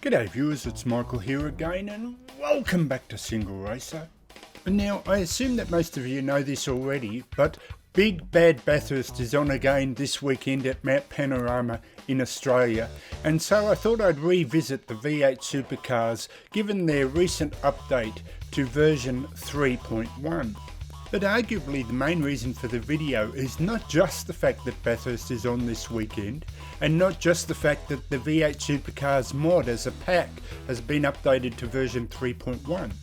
G'day viewers, it's Michael here again and welcome back to Single Racer. And now I assume that most of you know this already, but Big Bad Bathurst is on again this weekend at Mount Panorama in Australia, and so I thought I'd revisit the V8 Supercars given their recent update to version 3.1. But arguably the main reason for the video is not just the fact that Bathurst is on this weekend, and not just the fact that the V8 Supercars mod as a pack has been updated to version 3.1,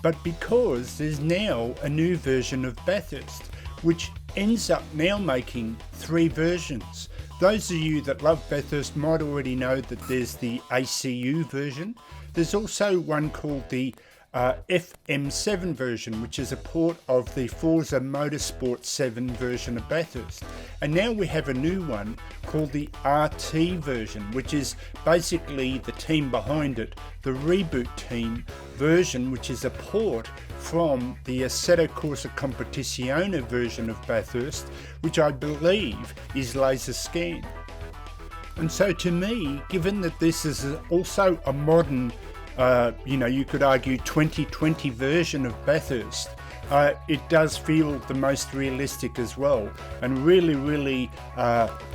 but because there's now a new version of Bathurst, which ends up now making 3 versions. Those of you that love Bathurst might already know that there's the ACU version. There's also one called the FM7 version, which is a port of the Forza Motorsport 7 version of Bathurst, and now we have a new one called the RT version, which is basically the team behind it, the Reboot team version, which is a port from the Assetto Corsa Competizione version of Bathurst, which I believe is laser scan. And so to me, given that this is also a modern you could argue 2020 version of Bathurst, it does feel the most realistic as well, and really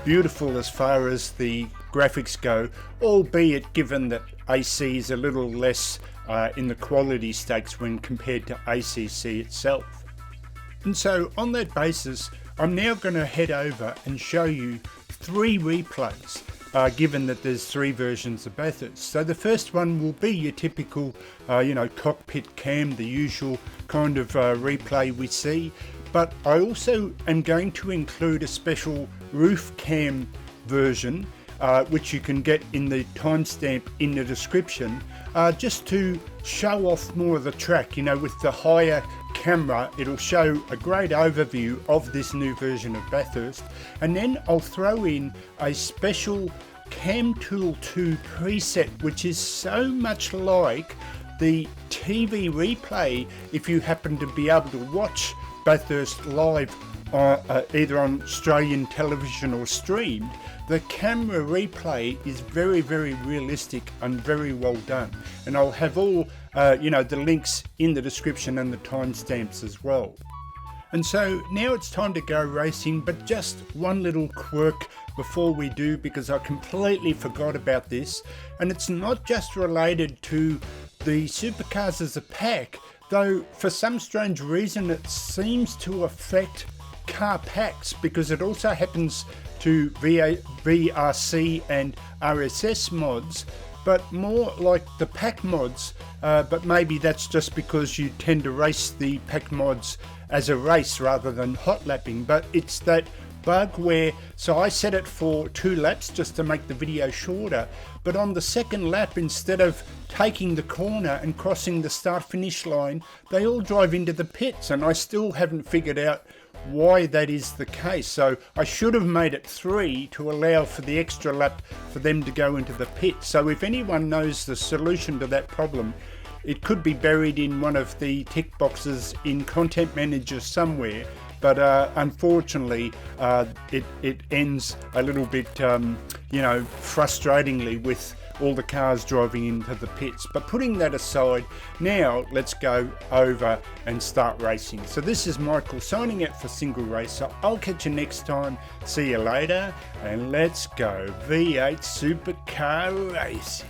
beautiful as far as the graphics go, albeit given that AC is a little less in the quality stakes when compared to ACC itself. And so on that basis, I'm now going to head over and show you 3 replays, given that there's 3 versions of Bathurst. So the first one will be your typical, cockpit cam, the usual kind of replay we see. But I also am going to include a special roof cam version, which you can get in the timestamp in the description, just to show off more of the track. With the higher camera, it'll show a great overview of this new version of Bathurst, and then I'll throw in a special Cam Tool 2 preset, which is so much like the TV replay if you happen to be able to watch Bathurst live either on Australian television or streamed. The camera replay is very realistic and very well done, and I'll have all the links in the description and the timestamps as well. And so now it's time to go racing, but just one little quirk before we do, because I completely forgot about this, and it's not just related to the supercars as a pack, though for some strange reason it seems to affect car packs, because it also happens to VRC and RSS mods, but more like the pack mods, but maybe that's just because you tend to race the pack mods as a race rather than hot lapping. But it's that bug where, so I set it for 2 laps just to make the video shorter, but on the second lap, instead of taking the corner and crossing the start finish line, they all drive into the pits, and I still haven't figured out why that is the case. So I should have made it 3 to allow for the extra lap for them to go into the pit. So if anyone knows the solution to that problem, it could be buried in one of the tick boxes in Content Manager somewhere, but unfortunately it ends a little bit frustratingly with all the cars driving into the pits. But putting that aside, now let's go over and start racing. So this is Michael signing out for Single Racer. I'll catch you next time. See you later, and let's go V8 Supercar Racing.